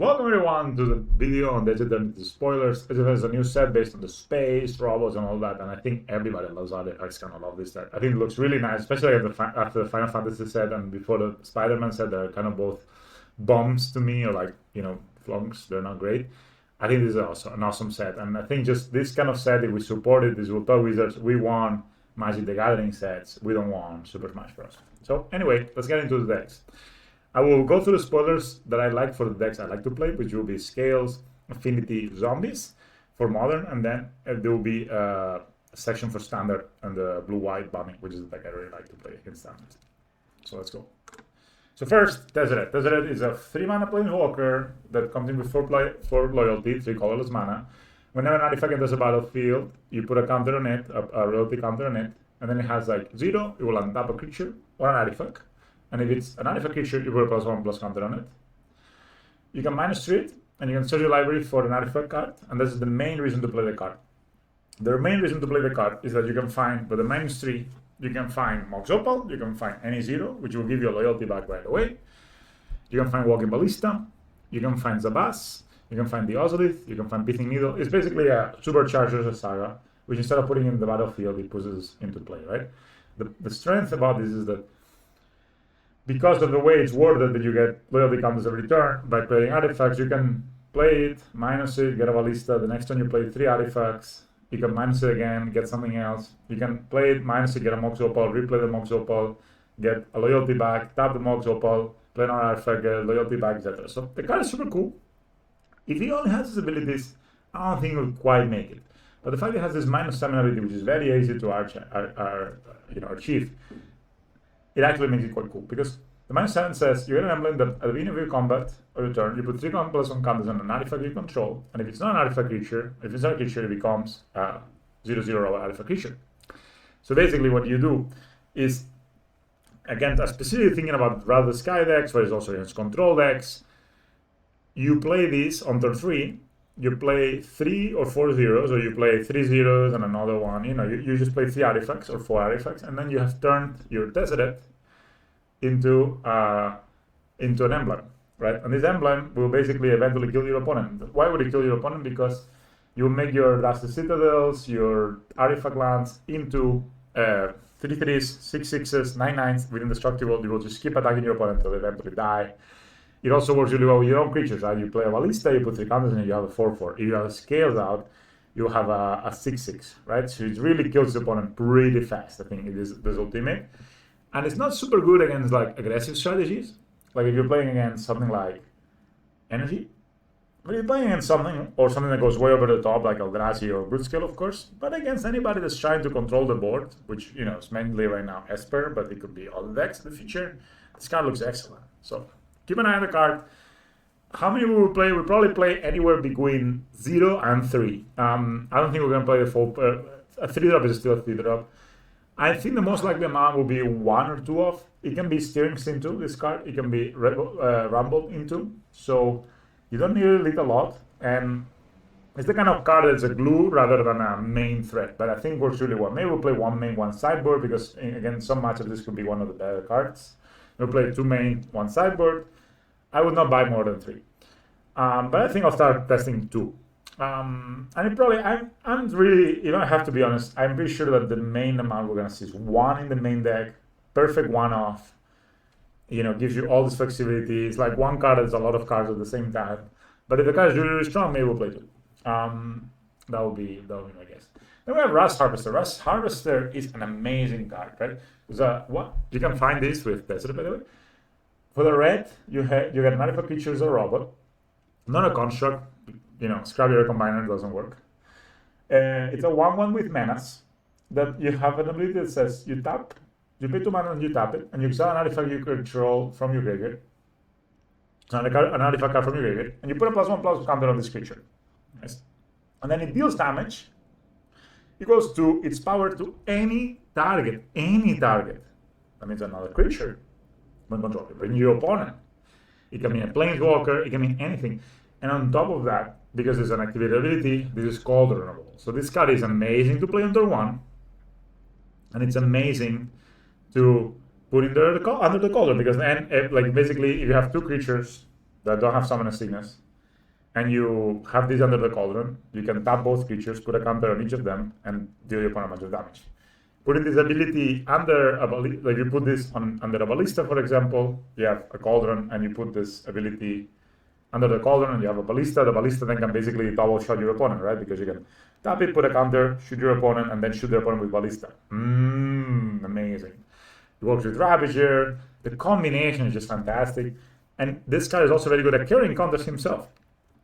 Welcome everyone to the video on the Eternities spoilers. There's a new set based on the space, robots, and all that, and I think everybody loves artifacts. Kind of love this set. I think it looks really nice, especially after the Final Fantasy set and before the Spider-Man set. They're kind of both bombs to me, or like flunks. They're not great. I think this is also an awesome set, and I think just this kind of set, if we support it, this will tell Wizards we want Magic the Gathering sets. We don't want Super Smash Bros. So anyway, let's get into the decks. I will go through the spoilers that I like for the decks I like to play, which will be Scales, Affinity, Zombies for Modern, and then there will be a section for Standard and the Blue-White Bombing, which is the deck I really like to play against Standard. So let's go. So first, Tesaret. Tesaret is a 3-mana Planeswalker that comes in with 4 loyalty, 3 colorless mana. Whenever an artifact enters a battlefield, you put a counter on it, a royalty counter on it, and then it has like 0, it will untap a creature or an artifact. And if it's an artifact creature, you put a +1/+1 counter on it. You can -3 it, and you can search your library for an artifact card, and this is the main reason to play the card. The main reason to play the card is that you can find, with the -3, you can find Mox Opal, you can find any 0, which will give you a loyalty back right away. You can find Walking Ballista, you can find Zabas, you can find the Ozolith, you can find Pithing Needle. It's basically a supercharger saga, which instead of putting in the battlefield, it pushes into play, right? The strength about this is that because of the way it's worded that you get loyalty counters every turn, by playing artifacts, you can play it, minus it, get a ballista. The next turn you play 3 artifacts, you can minus it again, get something else. You can play it, minus it, get a Mox Opal, replay the Mox Opal, get a loyalty back, tap the Mox Opal, play another artifact, get a loyalty back, etc. So the card is super cool. If he only has his abilities, I don't think it will quite make it. But the fact it has this -7 ability, which is very easy to achieve, it actually makes it quite cool, because the -7 says you get an emblem that at the beginning of your combat or your turn, you put 3 +1 counters on an artifact you control, and if it's not an artifact creature, if it's not a creature, it becomes a 0/0 artifact creature. So basically what you do is, again, specifically thinking about rather Sky decks, but it's also against control decks, you play this on turn 3, you play 3 or 4 zeros, or you play 3 zeros and another one, you just play 3 artifacts or 4 artifacts, and then you have turned your Tesaret into an emblem, right? And this emblem will basically eventually kill your opponent. Why would it kill your opponent? Because you will make your Dusty Citadels, your artifact lands into 3/3s, 6/6s, 9/9s with indestructible. You will just keep attacking your opponent until they eventually die. It also works really well with your own creatures, right? You play a Ballista, you put 3 counters in it, you have a 4/4. If you have Scales out, you have a 6/6, right? So it really kills the opponent pretty fast. I think it is this ultimate. And it's not super good against like aggressive strategies. Like if you're playing against something like Energy, but you're playing against something that goes way over the top, like Eldrazi or Brutescale, of course. But against anybody that's trying to control the board, which is mainly right now Esper, but it could be other decks in the future. This card looks excellent. So keep an eye on the card. How many we will play? We'll probably play anywhere between 0 and 3. I don't think we're gonna play the full. A 3-drop is still a 3-drop. I think the most likely amount will be 1 or 2 of. It can be Steering into this card. It can be Rumble into. So you don't need it a lot. And it's the kind of card that's a glue rather than a main threat. But I think works really well. Maybe we'll play 1 main, 1 sideboard, because again, some matchups this could be one of the better cards. We'll play 2 main, 1 sideboard. I would not buy more than 3. But I think I'll start testing 2. And it probably, I'm really, I have to be honest, I'm pretty sure that the main amount we're going to see is 1 in the main deck, perfect 1 off, gives you all this flexibility. It's like 1 card that's a lot of cards at the same time. But if the card is really, really strong, maybe we'll play 2. That would be my guess. Then we have Rust Harvester. Rust Harvester is an amazing card, right? You can find this with Tesaret, by the way. For the red, you get an artifact creature as a robot, not a construct. Scrapyard Combiner doesn't work. It's a 1/1 with menace that you have an ability that says you pay 2 mana and you tap it, and you exile an artifact you control from your graveyard. An artifact card from your graveyard, and you put a +1/+1 counter on this creature. Nice. And then it deals damage equals to its power to any target. That means another creature when controlled. Bring your opponent. It can mean a Planeswalker, it can mean anything. And on top of that, because it's an activated ability, this is called Honorable. So this card is amazing to play on turn 1, and it's amazing to put under the color, because then, basically, if you have 2 creatures that don't have Summoner Sickness, and you have this under the cauldron, you can tap both creatures, put a counter on each of them, and deal your opponent a bunch of damage. Putting this ability under a like you put this under a ballista, for example, you have a cauldron, and you put this ability under the cauldron, and you have a ballista. The ballista then can basically double shot your opponent, right? Because you can tap it, put a counter, shoot your opponent, and then shoot the opponent with ballista. Amazing. It works with Ravager. The combination is just fantastic. And this card is also very good at carrying counters himself.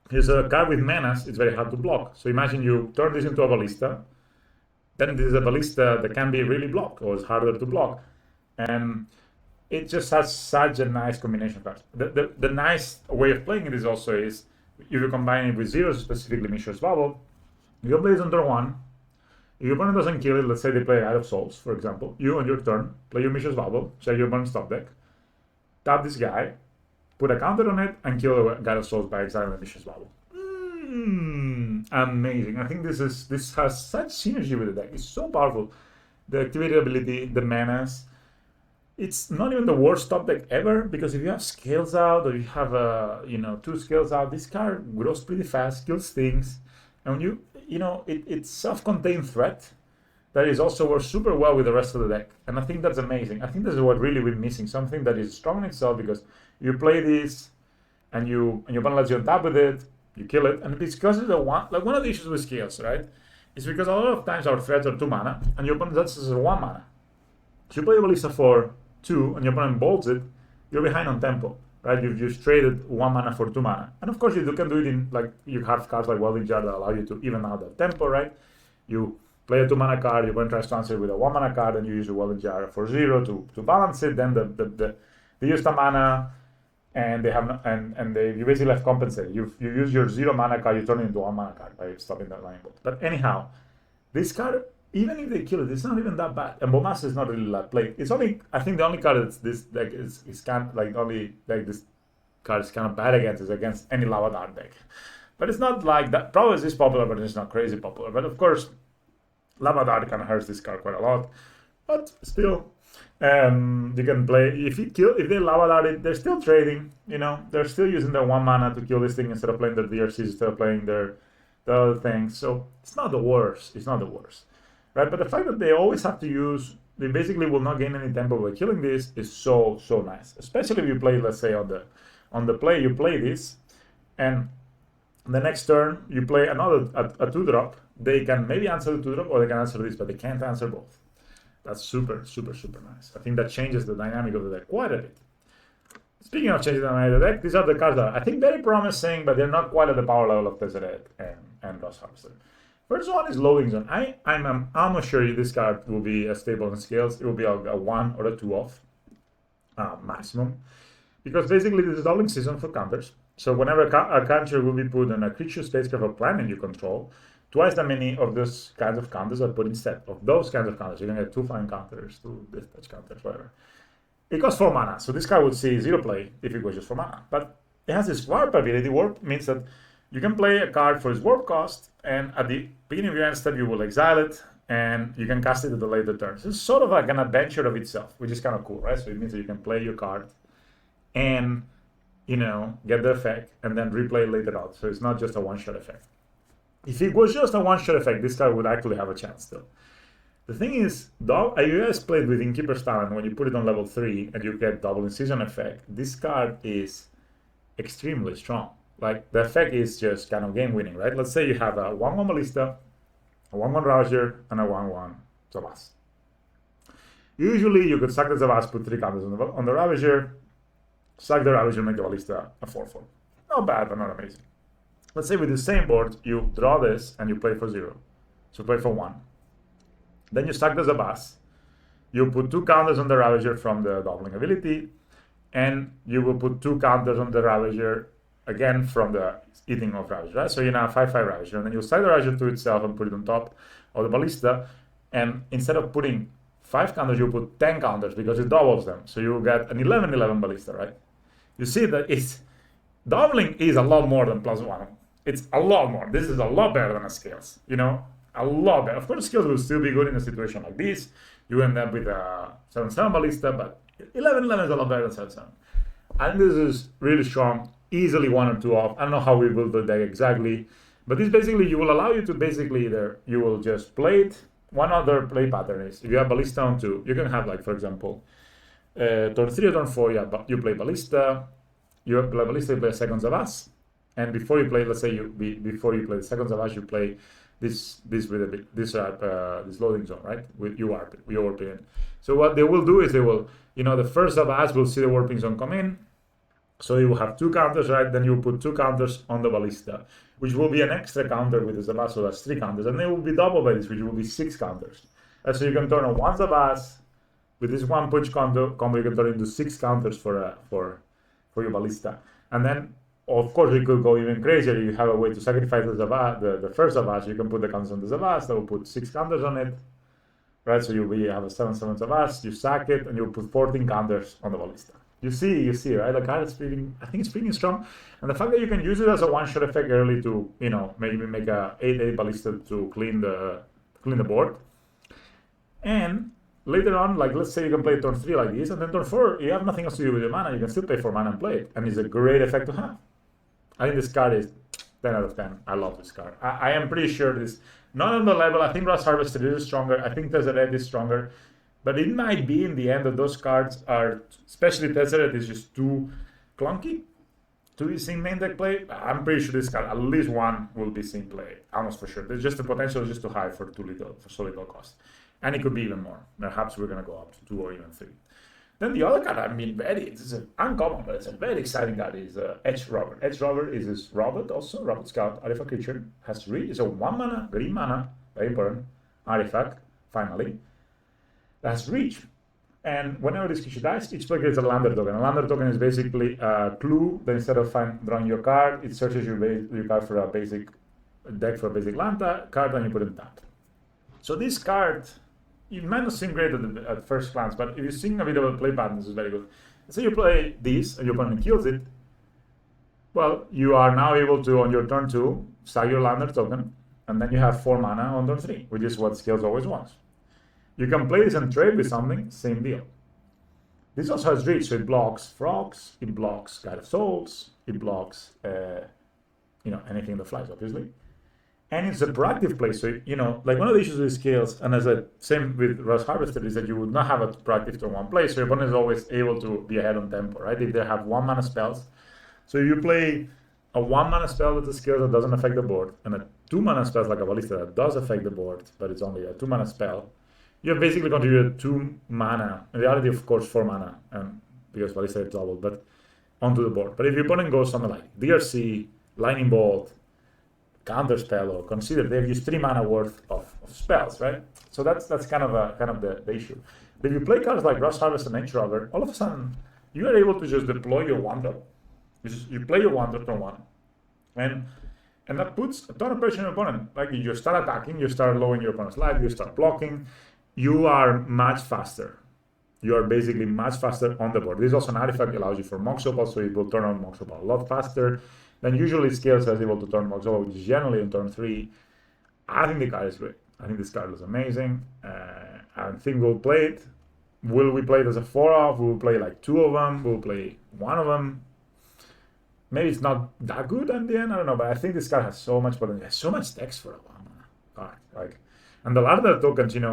He's a card with menace, it's very hard to block. So imagine you turn this into a ballista, then this is a ballista that can be really blocked, or it's harder to block. And it just has such a nice combination of cards. The nice way of playing it is also if you combine it with zeros, specifically Mishra's Bubble, you can play this on turn 1. If your opponent doesn't kill it, let's say they play Eye of Souls, for example, you on your turn play your Mishra's Bubble, check your opponent's top deck, tap this guy, put a counter on it, and kill the Guide of Souls by exiling the Mishra's Bubble. Amazing. I think this has such synergy with the deck. It's so powerful. The activity ability, the menace. It's not even the worst top deck ever, because if you have scales out, or you have 2 scales out, this card grows pretty fast, kills things, and when it's self-contained threat that is also works super well with the rest of the deck. And I think that's amazing. I think this is what really we're missing, something that is strong in itself, because you play this and your opponent lets you on top with it, you kill it, and it's because of one of the issues with scales, right? Is because a lot of times our threats are 2 mana and your opponent does as 1 mana. So you play a ballista for 2 and your opponent bolts it, you're behind on tempo, right? You've just traded 1 mana for 2 mana. And of course you can do it in, like, you have cards like Welding Jar that allow you to even out the tempo, right? You play a 2 mana card, your opponent tries to answer with a 1 mana card, and you use a Welding Jar for 0 to balance it. Then they use the mana, and you basically have compensated. You use your 0 mana card, you turn it into 1 mana card by stopping that line bolt. But anyhow, this card, even if they kill it, it's not even that bad. And Bomas is not really that played. It's only, I think the only card that's this deck is kind of like only like this card is kind of bad against is against any Lava Dart deck. But it's not like that. Probably is popular, but it's not crazy popular. But of course, Lava Dart kind of hurts this card quite a lot. But still, you can play, if they Lava Dart it, they're still trading, they're still using their 1 mana to kill this thing instead of playing their DRCs, instead of playing the other things. So it's not the worst, right? But the fact that they always have to they basically will not gain any tempo by killing this is so nice. Especially if you play, let's say on the play, you play this, and the next turn you play another, a 2-drop, they can maybe answer the 2-drop, or they can answer this, but they can't answer both. That's super nice. I think that changes the dynamic of the deck quite a bit. Speaking of changing the dynamic of the deck, these are the cards that I think very promising, but they're not quite at the power level of Tesaret and Rust Harvester. First one is Loading Zone. I'm almost sure this card will be stable in scales. It will be a 1 or a 2 off maximum, because basically this is doubling season for counters. So whenever a counter will be put on a creature, spacecraft, or planet you control, twice that many of those kinds of counters are put instead of those kinds of counters. You can get 2 flying counters, 2 dispatch counters, whatever. It costs 4 mana, so this card would see 0 play if it was just 4 mana. But it has this warp ability. Warp means that you can play a card for its warp cost, and at the beginning of your end step, you will exile it, and you can cast it at the later turn. So it's sort of like an adventure of itself, which is kind of cool, right? So it means that you can play your card and, get the effect, and then replay it later on. So it's not just a one-shot effect. If it was just a one-shot effect, this card would actually have a chance still. The thing is, you guys played with Innkeeper's Talent, when you put it on level 3 and you get double in season effect, this card is extremely strong. Like, the effect is just kind of game-winning, right? Let's say you have a 1-1 Ballista, a 1-1 Ravager, and a 1-1 Zavas. Usually, you could sack the Zavas, put 3 counters on the Ravager, sack the Ravager, make the Ballista a 4-4. Not bad, but not amazing. Let's say with the same board, you draw this and you play for 0. So play for 1. Then you sack the Zabas. You put 2 counters on the Ravager from the doubling ability, and you will put 2 counters on the Ravager again from the eating of Ravager, right? So you now have 5-5 Ravager, and then you sack the Ravager to itself and put it on top of the Ballista, and instead of putting 5 counters, you put 10 counters because it doubles them. So you will get an 11-11 Ballista, right? You see that doubling is a lot more than +1. It's a lot more. This is a lot better than a scales, a lot better. Of course, scales will still be good in a situation like this. You end up with a 7-7 Ballista, but 11-11 is a lot better than 7-7. And this is really strong. easily one or two off. I don't know how we build the deck exactly, but this basically you will allow you to basically either you will just play it. One other play pattern is if you have Ballista on 2, you can have, like, for example, turn 3 or turn 4, you play Ballista, you play Ballista, you play Seconds of Us, and before you play, let's say before you play the Seconds of Us, you play this loading zone, right? With your warping in. So what they will do is they will, the first of Us will see the warping zone come in, so you will have 2 counters, right? Then you will put 2 counters on the Ballista, which will be an extra counter with the Zabas, so that's 3 counters, and they will be doubled by this, which will be 6 counters. And so you can turn on 1 Zabas with this 1 punch combo, you can turn into 6 counters for your Ballista. And then, of course, you could go even crazier. You have a way to sacrifice the first Zabas. You can put the counters on the Zabas, that will put 6 counters on it, right? So you have a 7/7 Zabas, you sack it, and you put 14 counters on the Ballista. You see, right? The card is I think it's pretty strong. And the fact that you can use it as a one-shot effect early to, maybe make a 8/8 Ballista to clean the board. And later on, like, let's say you can play turn 3 like this, and then turn 4, you have nothing else to do with your mana, you can still pay for mana and play it. And it's a great effect to have. I think this card is 10 out of 10. I love this card. I am pretty sure this, not on the level, I think Rust Harvester is stronger, I think Tesaret is stronger, but it might be in the end that those cards are, especially Tesaret, is just too clunky to be seeing main deck play. I'm pretty sure this card, at least one, will be seeing play, almost for sure. There's just the potential just too high for so little cost. And it could be even more. Perhaps we're going to go up to 2 or even 3. Then the other card, it's an uncommon, but it's a very exciting card, is Edge Robber. Edge Robber is this Robot also, Robot Scout, artifact creature, has reach, it's a 1 mana, green mana, very important, artifact, finally, that has reach. And whenever this creature dies, each player gets a lander token. A lander token is basically a clue that instead of drawing your card, it searches your card for a basic deck for a basic land card, and you put it tapped. So this card, it might not seem great at first glance, but if you're seeing a bit of a play pattern, this is very good. So you play this, and your opponent kills it. Well, you are now able to, on your turn 2, sack your lander token, and then you have 4 mana on turn 3, which is what Scales always wants. You can play this and trade with something, same deal. This also has reach, so it blocks frogs, it blocks Guide of Souls, it blocks, anything that flies, obviously. And it's a proactive play, so, like one of the issues with Scales, and same with Rust Harvester, is that you would not have a proactive turn 1 play, so your opponent is always able to be ahead on tempo, right? If they have 1 mana spells. So if you play a 1 mana spell with the Scales that doesn't affect the board, and a 2 mana spell like a Ballista that does affect the board, but it's only a 2 mana spell, you have basically contributed 2 mana, in reality, of course, 4 mana, because Ballista is doubled, but onto the board. But if your opponent goes something like DRC, Lightning Bolt, Counter Spell, or Consider, they've used 3 mana worth of spells, right? So that's kind of the issue. But if you play cards like Rust Harvest and Edge Robber, all of a sudden you are able to just deploy your 1-drop. You play your 1-drop turn 1, and that puts a ton of pressure on your opponent. Like, you start attacking, you start lowering your opponent's life, you start blocking. You are much faster. You are basically much faster on the board. This is also an artifact that allows you for Mox Opal, so it will turn on Mox Opal a lot faster than usually Scales is able to turn Mox Opal, which is generally on turn 3. I think the card is great. I think this card is amazing. I think we'll play it. Will we play it as a 4-off? We'll play like 2 of them. We'll play 1 of them. Maybe it's not that good in the end. I don't know, but I think this card has so much potential. It has so much text for a 1-mana card. And the larger tokens, and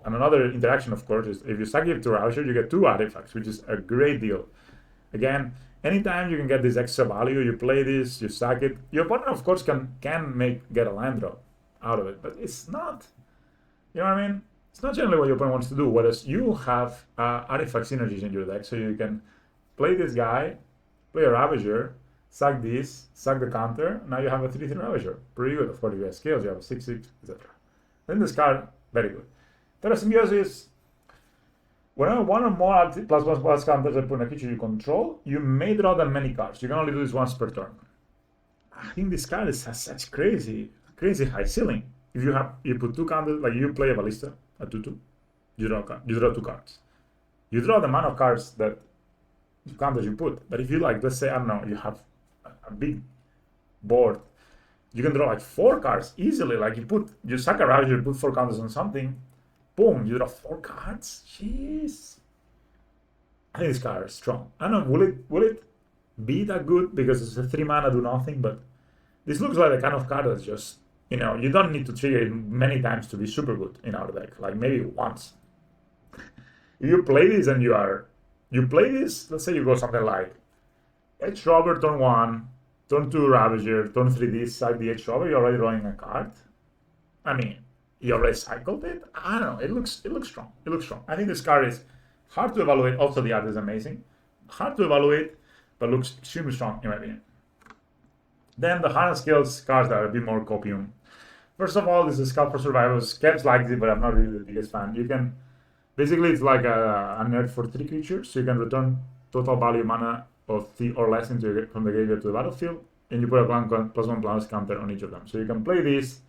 another interaction, of course, is if you sack it to Rouser, you get 2 artifacts, which is a great deal. Again, anytime you can get this extra value, you play this, you sack it. Your opponent, of course, can get a land drop out of it, but it's not, you know what I mean? It's not generally what your opponent wants to do. Whereas you have artifact synergies in your deck, so you can play this guy, play a Ravager, sack this, sack the counter. Now you have a 3/3 Ravager. Pretty good. Of course, if you have Scales, you have a 6/6, etc. Then this card, very good. Terra Symbiosis, whenever 1 or more +1/++ counters are put in a creature you control, you may draw that many cards. You can only do this once per turn. I think this card has such crazy high ceiling. If you put 2 counters, like you play a Ballista, a 2/2, you draw 2 cards. You draw the amount of cards that counters you put. But if you let's say, I don't know, you have a big board, you can draw like 4 cards easily. Like you sack a Ravager, you put 4 counters on something, boom, you draw 4 cards. Jeez. I think this card is strong. I don't know, will it be that good because it's a 3 mana do nothing, but this looks like the kind of card that's just, you know, you don't need to trigger it many times to be super good in our deck, like maybe once. If you play this and you play this, let's say you go something like Edge Robber turn 1, turn 2 Ravager, turn 3 this, side the Edge Robber, you're already drawing a card. I mean, you already cycled it. I don't know. It looks strong. It looks strong. I think this card is hard to evaluate. Also, the art is amazing. Hard to evaluate, but looks extremely strong in my opinion. Then the harness skills cards that are a bit more copium. First of all, this is Scout for Survivors. Keps likes it, but I'm not really the biggest fan. You can basically it's like a nerd for 3 creatures, so you can return total value mana of 3 or less from the graveyard to the battlefield, and you put a +1/+1 counter on each of them. So you can play this.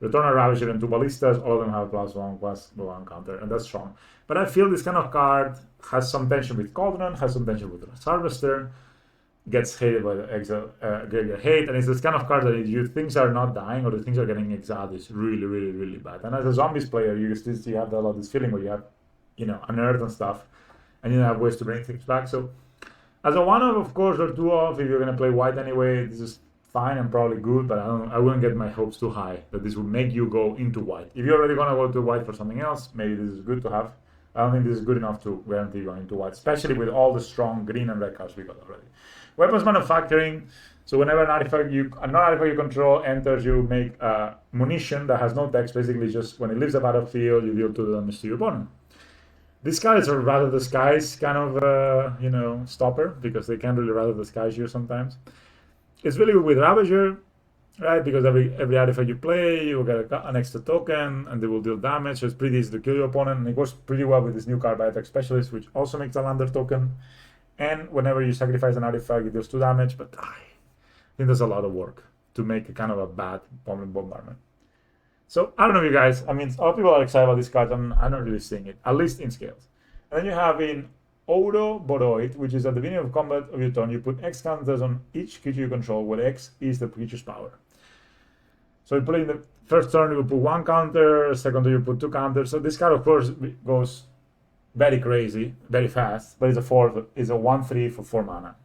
Return a Ravager and 2 Ballistas, all of them have +1/+1 counter, and that's strong. But I feel this kind of card has some tension with Cauldron, has some tension with Harvester, gets hated by the exile, graveyard hate, and it's this kind of card that if your things are not dying or the things are getting exiled, is really, really, really bad. And as a zombies player, you have a lot of this feeling where you have, you know, an earth and stuff, and you don't have ways to bring things back. So as a 1-off, of course, or 2-off, if you're going to play white anyway, this is fine and probably good, but I wouldn't get my hopes too high that this would make you go into white. If you're already going to go to white for something else, maybe this is good to have. I don't think this is good enough to guarantee going into white, especially with all the strong green and red cards we got already. Weapons manufacturing. So whenever an artifact you control enters, you make a munition that has no text. Basically, just when it leaves the battlefield, you deal 2 damage to your opponent. These cards are rather disguise kind of stopper because they can't really rather disguise you sometimes. It's really good with Ravager, right? Because every artifact you play, you will get an extra token, and they will deal damage. So it's pretty easy to kill your opponent, and it works pretty well with this new card, Bioattack Specialist, which also makes a lander token. And whenever you sacrifice an artifact, it deals 2 damage, but I think there's a lot of work to make a kind of a bad bombardment. So I don't know, you guys. I mean, a lot of people are excited about this card. I'm not really seeing it, at least in scales. And then you have in Ouroboros, which is at the beginning of combat of your turn, you put X counters on each creature you control, where X is the creature's power. So you put in the first turn, you put 1 counter, second turn, you put 2 counters. So this card, of course, goes very crazy, very fast, but it's a 1/3 for 4 mana.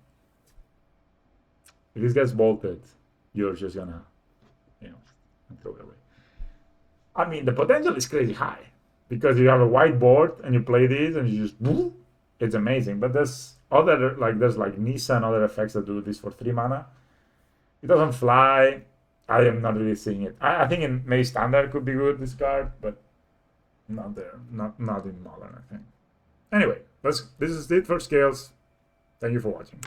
If this gets bolted, you're just gonna, throw it away. I mean, the potential is crazy high because you have a white board and you play this and you just woo, it's amazing. But there's like Nisa and other effects that do this for 3 mana. It doesn't fly. I am not really seeing it. I think in May Standard could be good, this card, but not there. Not in Modern, I think. Anyway, this is it for scales. Thank you for watching.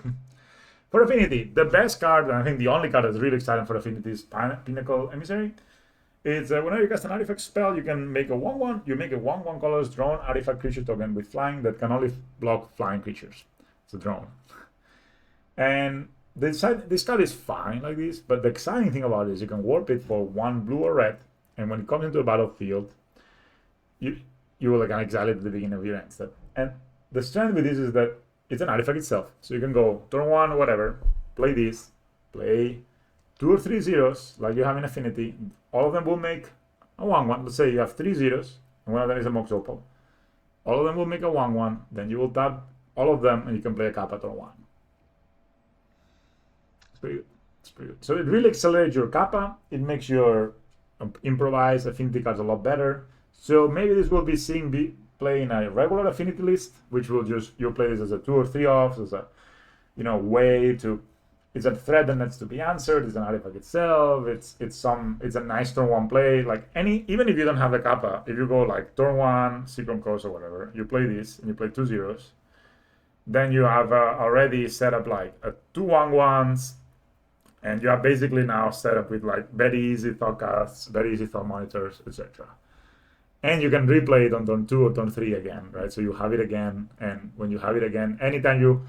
For Affinity, the best card, and I think the only card that's really exciting for Affinity is Pinnacle Emissary. It's whenever you cast an artifact spell, you can make a 1/1. You make a 1/1 colorless drone artifact creature token with flying that can only block flying creatures. It's a drone. And this card is fine like this, but the exciting thing about it is you can warp it for 1 blue or red, and when it comes into the battlefield, you will exile it at the beginning of your end step. And the strength with this is that it's an artifact itself. So you can go turn 1 or whatever, play this, play 2 or 3 zeros like you have in Affinity. All of them will make a 1/1. Let's say you have 3 zeros, and one of them is a Mox Opal. All of them will make a 1/1. Then you will tap all of them, and you can play a Kappa turn 1. It's pretty good. It's pretty good. So it really accelerates your Kappa. It makes your improvised Affinity cards a lot better. So maybe this will be seeing play in a regular Affinity list, which will you'll play this as a 2 or 3 off, as a way to. It's a threat that needs to be answered. It's an artifact itself. It's a nice turn 1 play. Like even if you don't have the Kappa, if you go like turn 1 Seacron Coast or whatever, you play this and you play 2 zeros, then you have already set up like a 2 1/1s, and you are basically now set up with like very easy thought casts, very easy thought monitors, etc. And you can replay it on turn 2 or turn 3 again, right? So you have it again, and when you have it again, anytime you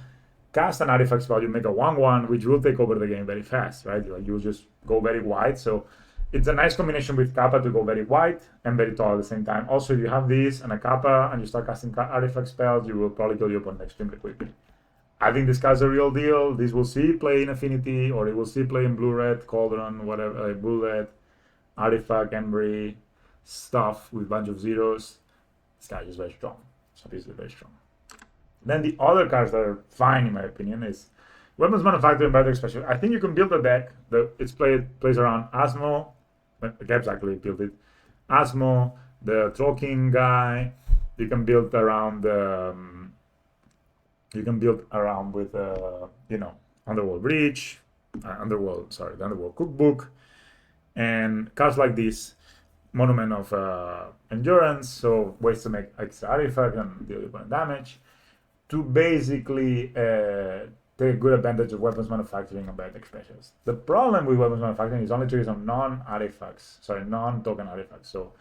cast an artifact spell, you make a 1/1, which will take over the game very fast, right? Like you just go very wide. So it's a nice combination with Kappa to go very wide and very tall at the same time. Also, if you have this and a Kappa and you start casting artifact spells, you will probably kill your opponent extremely quickly. I think this card's a real deal. This will see play in Affinity, or it will see play in blue-red, Cauldron, whatever, blue-red, artifact, Embry, stuff with a bunch of zeros. This guy is very strong. It's obviously very strong. Then the other cards that are fine, in my opinion, is Weapons manufacturing by the special. I think you can build a deck that plays around Asmo. Gabe's actually built it. Asmo, the Trollking guy. You can build around. You can build around with Underworld Breach, the Underworld Cookbook, and cards like this. Monument of Endurance, so ways to make extra artifact and deal opponent damage, to basically take good advantage of weapons manufacturing and biotech specials. The problem with weapons manufacturing is only to use on non-token artifacts. So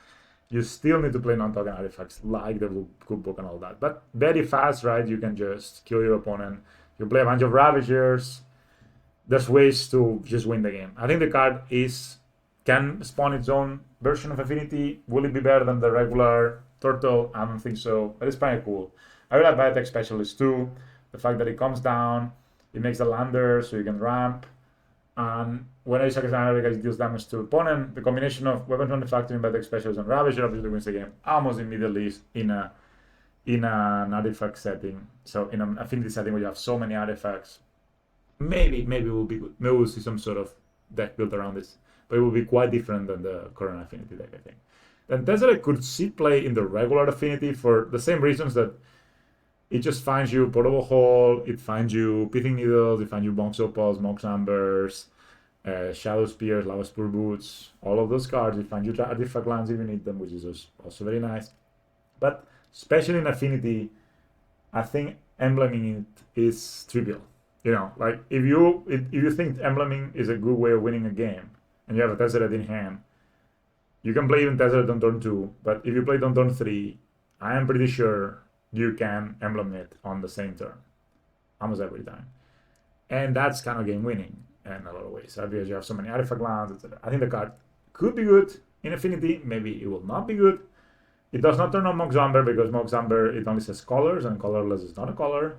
you still need to play non-token artifacts like the cookbook and all that. But very fast, right? You can just kill your opponent. You play a bunch of Ravagers. There's ways to just win the game. I think the card can spawn its own version of Affinity. Will it be better than the regular turtle? I don't think so, but it's kind of cool. I really like Biotech Specialist too. The fact that it comes down, it makes a lander so you can ramp, and when I sacrifice an artifact, it deals damage to opponent. The combination of weapons manufacturing, Biotech Specialist, and Ravager obviously wins the game almost immediately in an artifact setting. So in an Affinity setting where you have so many artifacts, maybe it will be good. Maybe we'll see some sort of deck built around this. But it will be quite different than the current Affinity deck, I think. Then Tesaret could see play in the regular Affinity for the same reasons that it just finds you Portable Hole, it finds you Pithing Needles, it finds you Monk's Opals, Monk's Ambers, Shadow Spears, Lava Spur Boots, all of those cards. It finds you Artifact Lands if you need them, which is also very nice. But especially in Affinity, I think embleming it is trivial. Like if you think embleming is a good way of winning a game, and you have a Tesaret in hand, you can play even Tesaret on turn 2, but if you play it on turn 3, I am pretty sure you can emblem it on the same turn, almost every time. And that's kind of game winning in a lot of ways, because you have so many artifact lands, etc. I think the card could be good in Affinity, maybe it will not be good. It does not turn on Mox Amber, because Mox Amber, it only says colors, and colorless is not a color.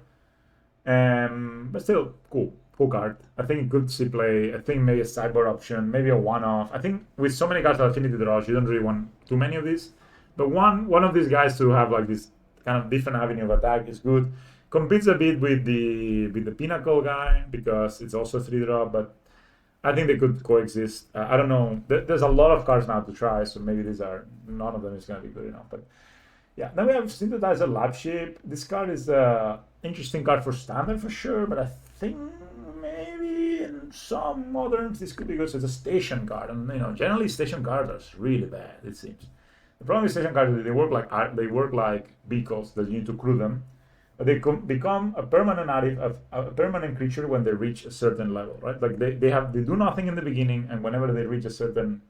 But still, cool card. I think it could see play. I think maybe a sideboard option, maybe a one-off. I think with so many cards of Affinity draws, you don't really want too many of these. But one of these guys to have like this kind of different avenue of attack is good. Competes a bit with the Pinnacle guy because it's also 3-drop, but I think they could coexist. I don't know. There's a lot of cards now to try, so maybe none of them is going to be good enough. But yeah, then we have Synthesizer Labship. This card is an interesting card for Standard for sure, but I think maybe in some moderns this could be good. So it's a station card, and generally station cards are really bad, it seems. The problem with station cards is they work like beacons that you need to crew them, but they become a permanent creature when they reach a certain level, right? Like they do nothing in the beginning, and whenever they reach a certain,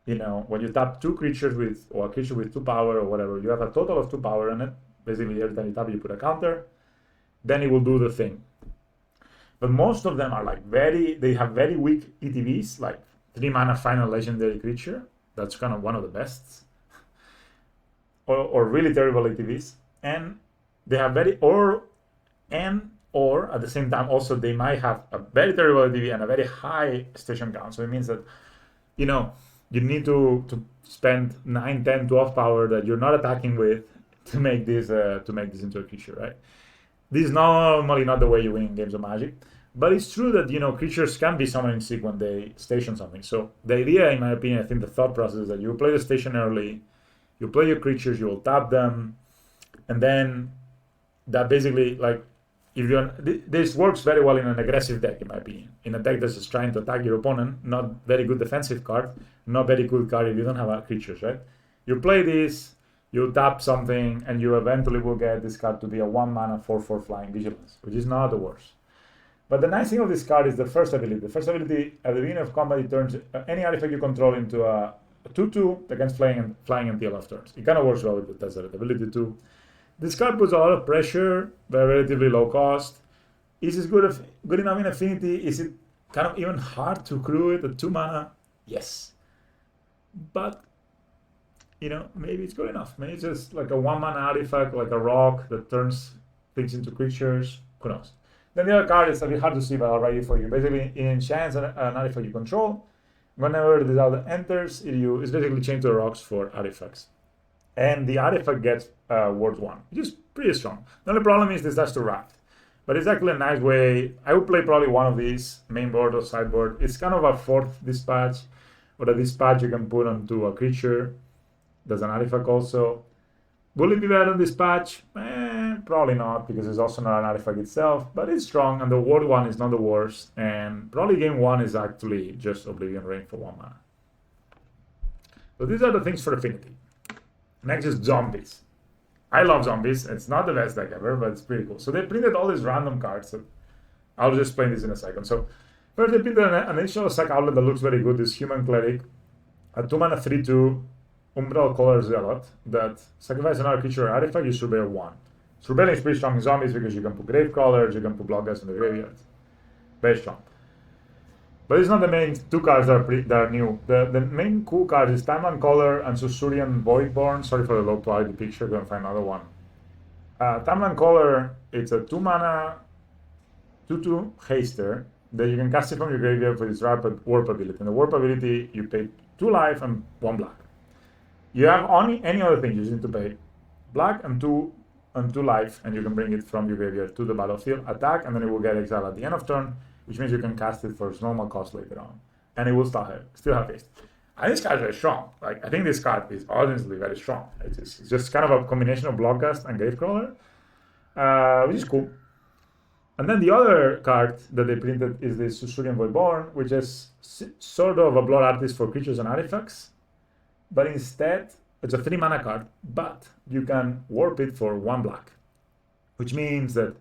when you tap two creatures or a creature with 2 power or whatever, you have a total of 2 power in it. Basically, every time you tap, you put a counter. Then it will do the thing. But most of them are they have very weak ETBs, like 3 mana final legendary creature. That's kind of one of the best. or really terrible ETBs. And they have or at the same time also they might have a very terrible ETB and a very high station count. So it means that, you need to spend 9, 10, 12 power that you're not attacking with to make this into a creature, right? This is normally not the way you win in games of Magic, but it's true that creatures can be summoning sick when they station something. So the idea, in my opinion, I think the thought process is that you play the station early, you play your creatures, you will tap them, and then that basically this works very well in an aggressive deck, in my opinion. In a deck that's just trying to attack your opponent, not very good defensive card, not very good card if you don't have creatures, right? You play this, you tap something, and you eventually will get this card to be a 1-mana 4/4 flying vigilance, which is not the worst. But the nice thing of this card is the first ability. The first ability, at the beginning of combat, it turns any artifact you control into a 2/2 against flying until off turns. It kind of works well with the Tesaret ability too. This card puts a lot of pressure, but relatively low cost. Is it good enough in Affinity? Is it kind of even hard to crew it at 2 mana? Yes. But, maybe it's good enough. Maybe it's just like a 1-mana artifact, like a rock that turns things into creatures. Who knows? Then the other card is a bit hard to see, but I'll write it for you. Basically, it enchants an artifact you control. Whenever this other enters, it's basically chained to the rocks for artifacts. And the artifact gets worth 1, which is pretty strong. The only problem is this has to Wrath. But it's actually a nice way. I would play probably one of these, main board or sideboard. It's kind of a fourth dispatch, but a dispatch you can put onto a creature. There's an artifact also. Will it be better than dispatch? Probably not, because it's also not an artifact itself, but it's strong, and the ward one is not the worst, and probably game one is actually just Oblivion Rain for 1 mana. So these are the things for Affinity. Next is zombies. I love zombies. It's not the best deck ever, but it's pretty cool. So they printed all these random cards. So I'll just explain this in a second. So first they printed an additional sack outlet that looks very good. This Human Cleric, a 2-mana 3/2 Umbral Color Zealot that sacrifices another creature or artifact. You surveil 1. Surveilling is pretty strong in zombies because you can put grave crawlers, you can put blockers in the graveyard. Very strong. But it's not the main two cards that are new. The main cool cards is Timeline Caller and Susurian Voidborn. Sorry for the low quality picture, gonna find another one. Timeline Caller, it's a 2-mana 2/2 haster that you can cast it from your graveyard for its warp ability. And the warp ability, you pay 2 life and 1 black. You have only any other thing, you just need to pay black and 2 life, and you can bring it from your graveyard to the battlefield, attack, and then it will get exiled at the end of turn, which means you can cast it for its normal cost later on. And it will still have haste. And this card is very strong. Like, I think this card is honestly very strong. It's just kind of a combination of Blockcast and Gravecrawler, which is cool. And then the other card that they printed is this Susurian Voidborn, which is sort of a Blood Artist for creatures and artifacts. But instead, it's a 3-mana card, but you can warp it for 1 black, which means that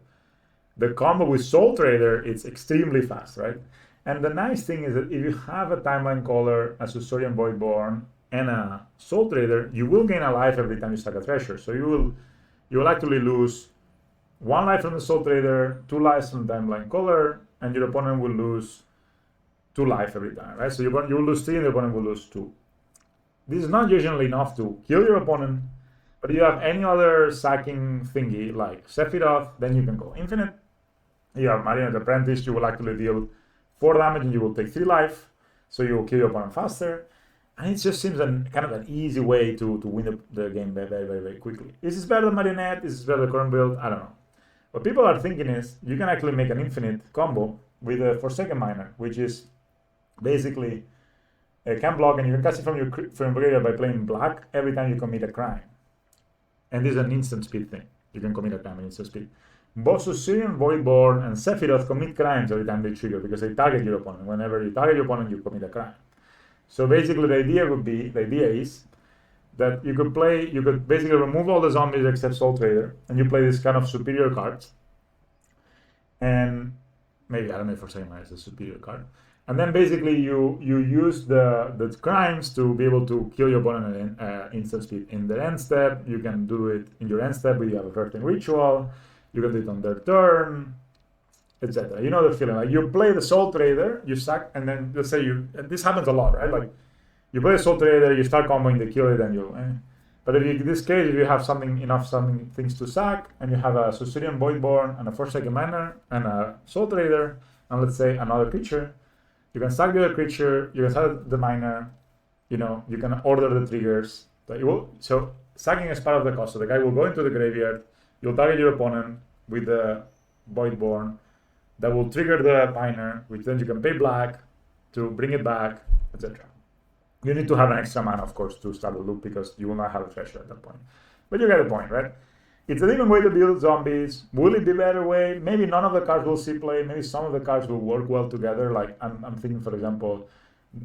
the combo with Soul Trader is extremely fast, right? And the nice thing is that if you have a Timeline Caller, a Susurian Voidborn, and a Soul Trader, you will gain a life every time you stack a treasure. So you will actually lose 1 life from the Soul Trader, 2 lives from Timeline Caller, and your opponent will lose 2 life every time, right? So you will lose 3 and the opponent will lose 2. This is not usually enough to kill your opponent, but if you have any other sacking thingy like Sephiroth, then you can go infinite. You have Marionette Apprentice, you will actually deal 4 damage and you will take 3 life, so you will kill your opponent faster. And it just seems kind of an easy way to win the game very, very, very quickly. Is this better than Marionette? Is this better than the current build? I don't know. What people are thinking is you can actually make an infinite combo with a Forsaken Miner, which is basically can block, and you can cast it from your graveyard by playing black every time you commit a crime. And this is an instant speed thing. You can commit a crime in instant speed. Both Susurian Voidborn and Sephiroth commit crimes every time they trigger because they target your opponent. Whenever you target your opponent, you commit a crime. So basically, the idea is that you could basically remove all the zombies except Soul Trader, and you play this kind of superior cards. And maybe, I don't know if Forsaken Miner is a superior card. And then basically you use the crimes to be able to kill your opponent in instant speed. In the end step, you can do it in your end step, but you have a Verting Ritual. You can do it on their turn, etc. You know the feeling. Like you play the Soul Trader, you sack, and then let's say and this happens a lot, right? Like you play the Soul Trader, you start comboing, they kill it, and But in this case, if you have enough things to sack, and you have a Susurian Voidborn and a Forsaken Miner and a Soul Trader, and let's say another creature, you can sack the other creature, you can sack the miner, you can order the triggers. So sacking is part of the cost. So the guy will go into the graveyard, you'll target your opponent with the Voidborn, that will trigger the miner, which then you can pay black to bring it back, etc. You need to have an extra mana, of course, to start the loop because you will not have a treasure at that point. But you get the point, right? It's a different way to build zombies. Will it be a better way? Maybe none of the cards will see play. Maybe some of the cards will work well together. Like I'm thinking, for example,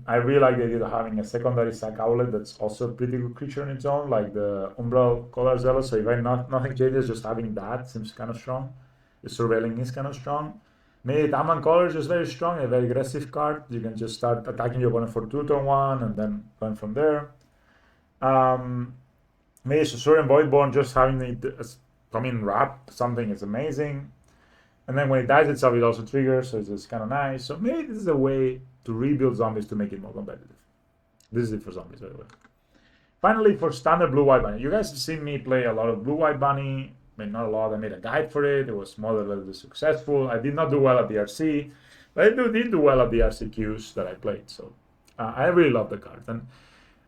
I really like the idea of having a secondary sack outlet that's also a pretty good creature on its own, like the Umbral Color Zealot. So if nothing changes, just having that seems kind of strong. The Surveilling is kind of strong. Maybe Timeline Caller is just very strong, a very aggressive card. You can just start attacking your opponent for 2 turn 1 and then run from there. Maybe Susurian Voidborn, just having it come in wrap something is amazing. And then when it dies itself, it also triggers, so it's just kind of nice. So maybe this is a way to rebuild zombies to make it more competitive. This is it for zombies, by the way. Finally, for standard Blue-White Bunny. You guys have seen me play a lot of Blue-White Bunny. I mean, not a lot. I made a guide for it. It was moderately successful. I did not do well at the RC, but I did do well at the RCQs that I played. So I really love the card. And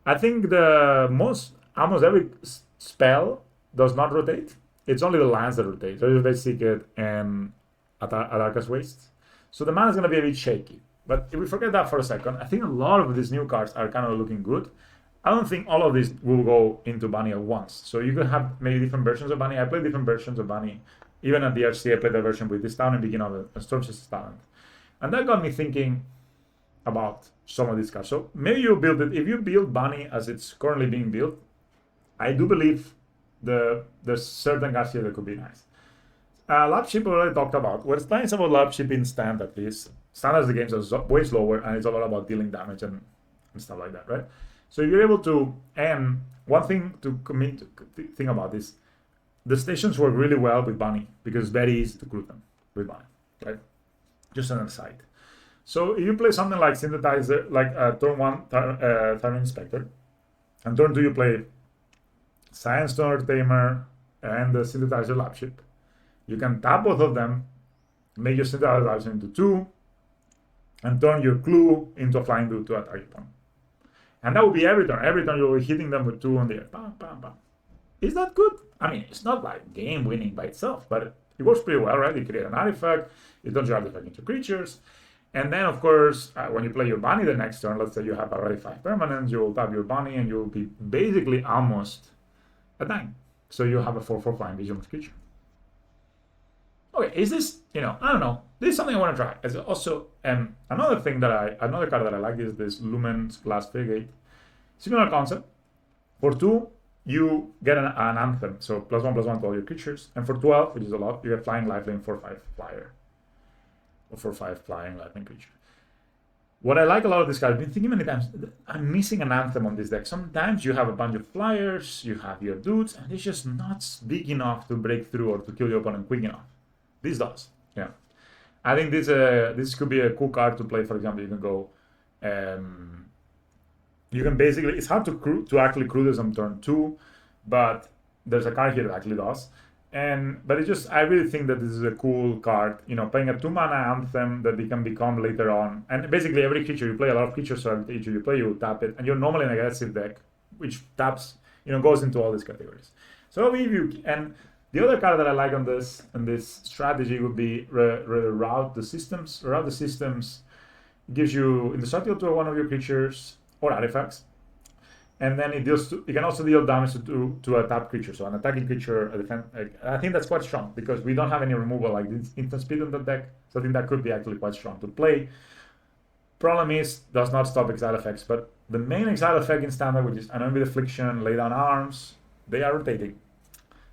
I think almost every spell does not rotate. It's only the lands that rotate. So it's Secret and Arca's Waste. So the mana is going to be a bit shaky. But if we forget that for a second, I think a lot of these new cards are kind of looking good. I don't think all of these will go into Bunny at once. So you could have maybe different versions of Bunny. I played different versions of Bunny. Even at the RC, I played a version with this talent and beginning of a Stormchaser's talent. And that got me thinking about some of these cards. So maybe you build it. If you build Bunny as it's currently being built, I do believe there's certain cards here that could be nice. Lab ship we already talked about. What's nice about lab ship in standard is standard the games are way slower and it's all about dealing damage and stuff like that, right? So if you're able to, and one thing to think about is the stations work really well with Bunny because it's very easy to crew them with Bunny, right? Just an aside. So if you play something like Synthetizer, like turn 1 Tyrant Inspector, and turn 2 you play Science Stone Tamer and the Synthetizer Lab Ship, you can tap both of them, make your Synthetizer Lab Ship into 2, and turn your Clue into a flying dude to attack your opponent. And that will be every turn. Every turn you'll be hitting them with 2 on the air. Bam, bam, bam. Is that good? I mean, it's not like game winning by itself, but it works pretty well, right? You create an artifact, you turn your artifact into creatures, and then of course, when you play your Bunny the next turn, let's say you have already 5 permanents, you will tap your Bunny and you'll be basically almost a 9. So you have a 4/4 flying visionless creature. Okay, is this, I don't know. This is something I want to try. It's also, another card that I like is this Lumens Glass Frigate. Similar concept. For 2, you get an Anthem. So +1/+1 to all your creatures. And for 12, which is a lot, you get Flying Lifelink 4/5 flyer. Or 4/5 flying lightning creature. What I like a lot of this card, I've been thinking many times, I'm missing an Anthem on this deck. Sometimes you have a bunch of flyers, you have your dudes, and it's just not big enough to break through or to kill your opponent quick enough. This does, yeah. I think this could be a cool card to play. For example, you can go, you can basically, it's hard to actually crew this on turn 2, but there's a card here that actually does. But it's just, I really think that this is a cool card, playing a 2 mana Anthem that they can become later on. And basically every creature, you play a lot of creatures, so every creature you play, you tap it, and you're normally in an aggressive deck, which taps, goes into all these categories. So if you, and the other card that I like on this strategy would be Route the Systems. Route the Systems gives you indestructible to one of your creatures or artifacts. And then it can also deal damage to a tapped creature. So an attacking creature, a defense. I think that's quite strong because we don't have any removal like this instant speed on the deck. So I think that could be actually quite strong to play. Problem is, does not stop exile effects. But the main exile effect in standard, which is Unlimited Affliction, Lay Down Arms, they are rotating.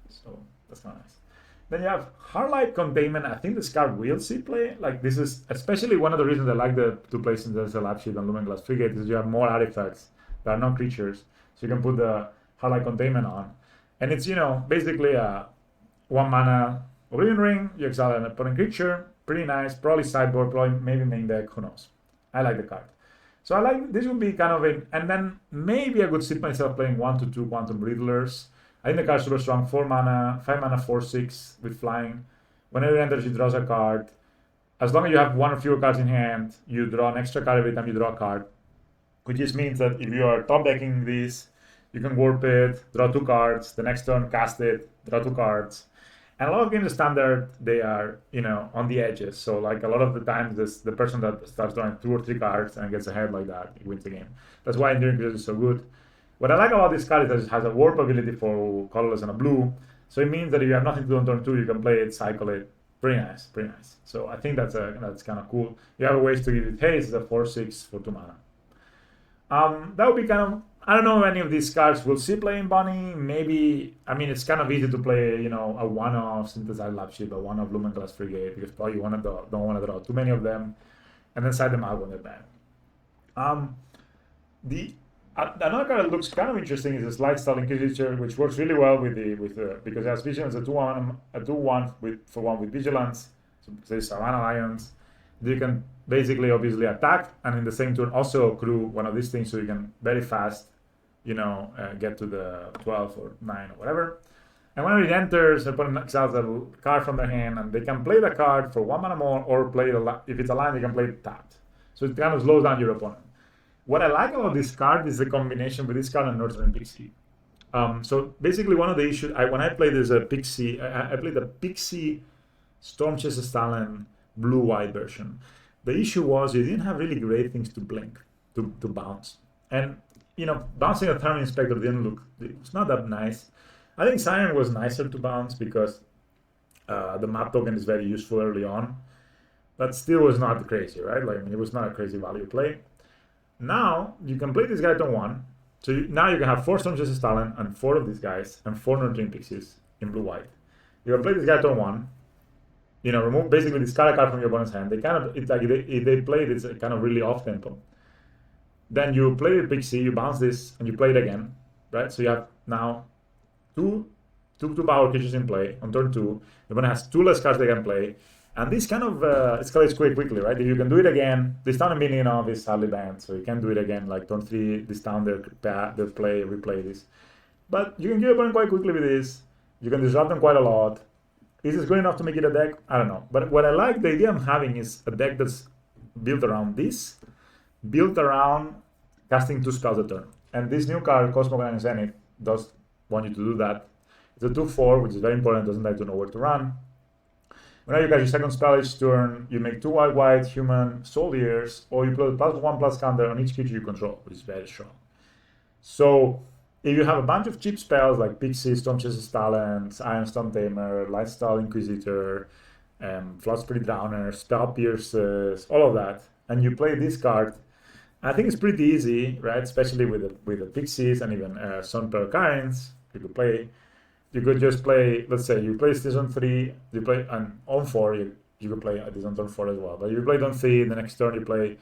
So that's not nice. Then you have Hardlight Containment. I think this card will see play. Like this is especially one of the reasons I like to play since there's a Lab Ship and Lumen Glass Frigate is you have more artifacts that are not creatures, so you can put the Hardlight Containment on, and it's basically a 1 mana Oblivion Ring. You exile an opponent creature, pretty nice. Probably sideboard, probably maybe main deck. Who knows? I like the card, so I like this. Would be kind of it, and then maybe I could sit myself playing 1/2 Quantum Riddlers. I think the card's super strong. 4 mana, 5 mana, 4/6 with flying. Whenever it enters, you draw a card. As long as you have 1 or fewer cards in hand, you draw an extra card every time you draw a card. Which just means that if you are top decking this, you can warp it, draw 2 cards, the next turn cast it, draw 2 cards. And a lot of games of standard, they are, on the edges. So like a lot of the times, the person that starts drawing 2 or 3 cards and gets ahead like that, it wins the game. That's why Enduring Creatures is so good. What I like about this card is that it has a warp ability for colorless and a blue. So it means that if you have nothing to do on turn 2, you can play it, cycle it. Pretty nice, pretty nice. So I think that's kind of cool. You have ways to give it haste, it's a 4/6 for 2 mana. That would be kind of, I don't know if any of these cards will see play in Bunny. Maybe, it's kind of easy to play, a one-off Synthesizer Lab Ship, a one-off Lumen Glass Frigate, because probably you don't want to draw too many of them, and then side them out when they're bad. Another card that looks kind of interesting is this Lightstyle Inquisitor, which works really well because it has Vigilance, a 2/1 for 1 with Vigilance, so say Savannah Lions. You can basically obviously attack and in the same turn also accrue one of these things so you can very fast, get to the 12 or 9 or whatever. And when it enters, the opponent exiles a card from their hand and they can play the card for 1 mana more or play if it's a line, they can play it tapped. So it kind of slows down your opponent. What I like about this card is the combination with this card and Northern Pixie. So basically one of the issues, when I played as a Pixie, I played a Pixie Storm Chase Stalin, blue-white version. The issue was you didn't have really great things to blink, to bounce. And, you know, bouncing a Terminal Inspector didn't look, it's not that nice. I think Siren was nicer to bounce because the map token is very useful early on, but still was not crazy, right? Like, I mean, it was not a crazy value play. Now, you can play this guy turn 1. So now you can have 4 Storm Chase Stalin and 4 of these guys and 4 non-dream pixies in blue-white. You can play this guy turn 1. You know, remove, basically discard a card from your opponent's hand. They kind of, it's like if they play it, it's kind of really off tempo. Then you play the pixie, you bounce this, and you play it again, right? So you have now two power creatures in play on turn 2. Your opponent has 2 less cards they can play, and this kind of escalates quite quickly, right? If you can do it again, this town and minion of is sadly banned, so you can do it again. Like turn 3, this town they'll play, replay this, but you can kill your opponent quite quickly with this. You can disrupt them quite a lot. Is this good enough to make it a deck? I don't know. But what I like, the idea I'm having is a deck that's built around this, built around casting 2 spells a turn. And this new card, Cosmogonic Zenith, does want you to do that. It's a 2/4, which is very important, doesn't like to know where to run. Whenever you get your second spell each turn, you make 2 white human soldiers, or you put a +1/+1 counter on each creature you control, which is very strong. So if you have a bunch of cheap spells like Pixie, Storm Chase Stalin, Iron Storm Tamer, Lightstyle Inquisitor, Flood Spirit Drowner, Spell Pierces, all of that, and you play this card, I think it's pretty easy, right? Especially with the Pixies and even Sunpearl Karins, you could just play, let's say you play this on 3, you play, and on 4, you could play this on turn 4 as well. But you play it on 3, the next turn you play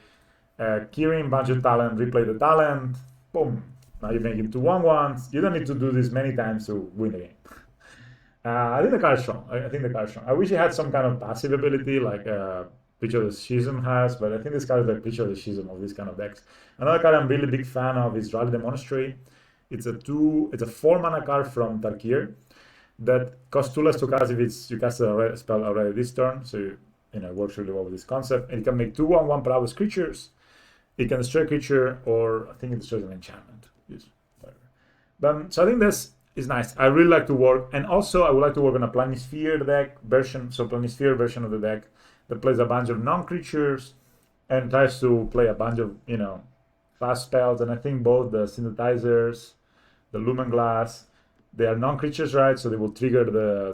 Kirin, bunch of talent, replay the talent, boom. Now you make him 2 1/1s. You don't need to do this many times to win the game. I think the card is strong. I wish it had some kind of passive ability like Preacher of the Schism has, but I think this card is like Preacher of the Schism of this kind of decks. Another card I'm really big fan of is Rally the Monastery. It's a 4 mana card from Tarkir that costs 2 less to cast if you cast a spell already this turn. So it works really well with this concept. And it can make 2 1/1 prowess creatures. It can destroy a creature, or I think it destroys an enchantment. So I think this is nice. I really like to work, and also I would like to work on a Planisphere deck version, so Planisphere version of the deck that plays a bunch of non-creatures and tries to play a bunch of fast spells. And I think both the Synthesizers, the Lumen Glass, they are non-creatures, right? So they will trigger the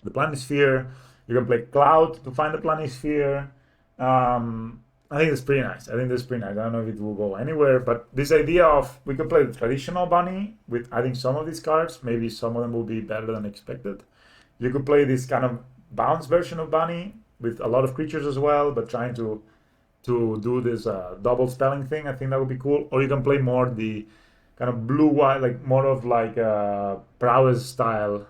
Planisphere. You can play Cloud to find the Planisphere. I think it's pretty nice. I don't know if it will go anywhere, but this idea of we could play the traditional bunny with adding some of these cards, maybe some of them will be better than expected. You could play this kind of bounce version of bunny with a lot of creatures as well, but trying to do this double spelling thing. I think that would be cool. Or you can play more the kind of blue-white, like more of like a prowess style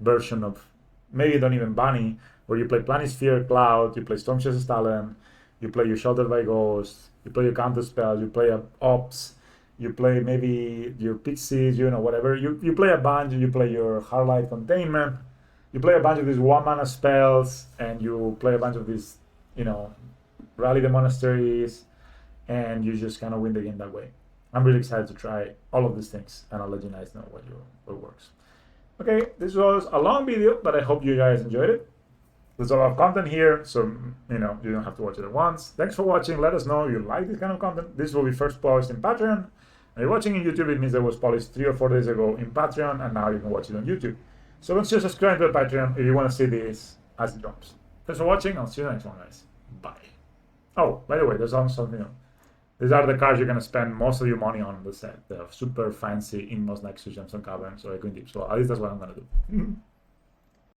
version of maybe don't even bunny, where you play Planisphere, Cloud, you play Storm Chase Stalin, you play your Sheltered by Ghost, you play your counter spell, you play Ops, you play maybe your Pixies, whatever. You play a bunch, you play your Hardlight Containment, you play a bunch of these 1 mana spells, and you play a bunch of these, Rally the Monasteries, and you just kind of win the game that way. I'm really excited to try all of these things, and I'll let you guys know what works. Okay, this was a long video, but I hope you guys enjoyed it. There's a lot of content here, so you don't have to watch it at once. Thanks for watching. Let us know if you like this kind of content. This will be first published in Patreon. If you're watching in YouTube, it means it was published 3 or 4 days ago in Patreon, and now you can watch it on YouTube. So consider subscribing to the Patreon if you want to see this as it drops. Thanks for watching. I'll see you in the next one, guys. Bye. Oh, by the way, there's also something else. These are the cards you're going to spend most of your money on the set. The super fancy Inmost Nexus Gems and Caverns or Equity. So at least that's what I'm going to do.